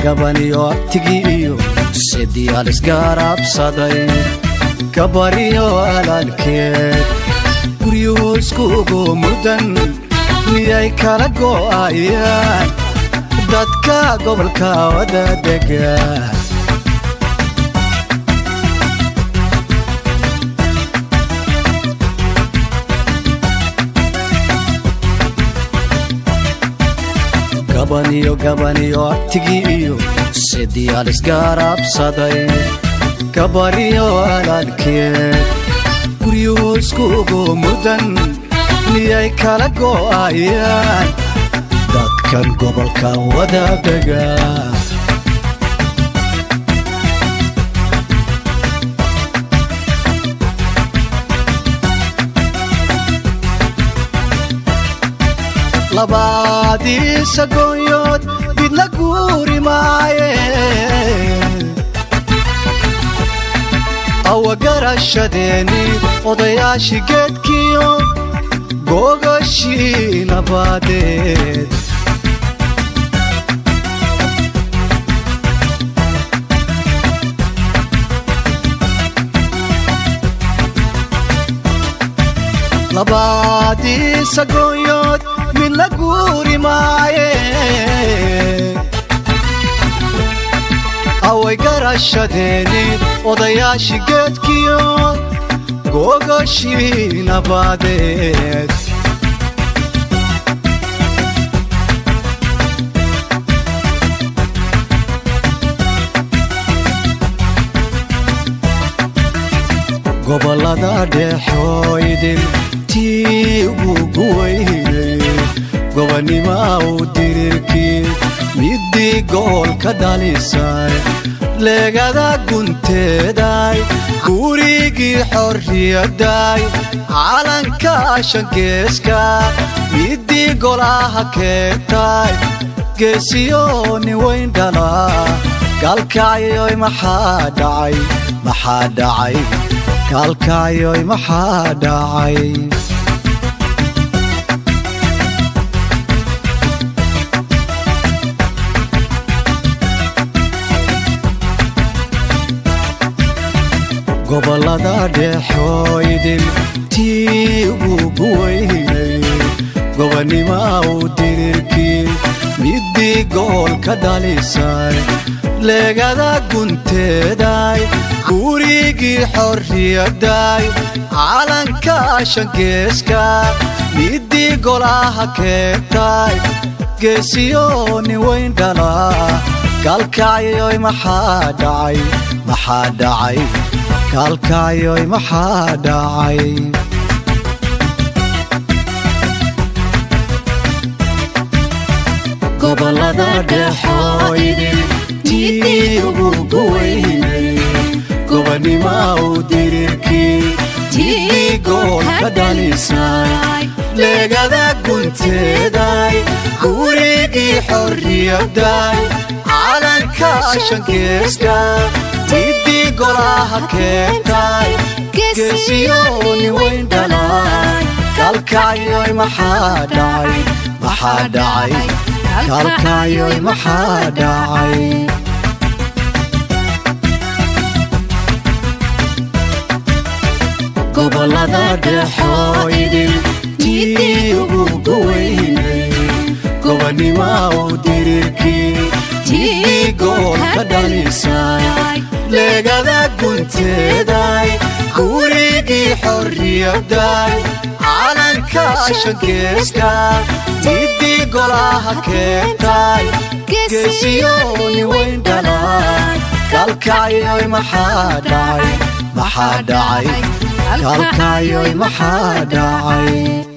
gabaniyo abtigiyo sidii alisgarab saday gabariyo alalkeed guriyuhu iskugu mudan miyay kala go'ayaan dadka gobolka wada degan gabaniyo abtigiyo sidii alisgarab saday gabariyo alalkeed guriyuhu iskugu mudan miyay kala go'ayaan dadkan gobolka wadaagaga labadii sagoonyood mid la guuri maaye awa garashadeeni odayaashii geedkiyo gogashii nabaadeed labadii sagoonyood mid la guuri maaye away garashadeeni odayaashii geedkiyo gogashii nabaadeed gobolada dhexooydin tii ugu weynay gobonnima u dirirkii midii goolka dhalisay leegada gunteeday gurigii xorriyadday calanka shangeeska midii golaha keentay geesiyooni weyn dhala galkacyoy maxaa dhacay galkacyoy maxaa dhacay gobolada dhexooydin tii ugu weynay gobonnima u dirirkii midii goolka dhalisay leegada gunteeday gurigii xorriyadday calanka shangeeska midii golaha keentay geesiyooni weyn dhala galkacyoy maxaa dhacay galkacyoy maxaa dhacay gobolada dhexooydin tii ugu weynay gobonnima u dirirkii midii goolka dhalisay leegada gunteeday gurigii xorriyadday calanka shangeeska midii golaha keentay geesiyooni weyn dhala galkacyoy maxaa dhacay galkacyoy maxaa dhacay gobolada dhexooydin tii ugu weynay gobonnima u dirirkii midii goolka dhalisay leegada gunteeday gurigii xorriyadday calanka shangeeska midii golaha keentay geesiyooni weyn dhala galkacyoy maxaa dhacay galkacyoy maxaa dhacay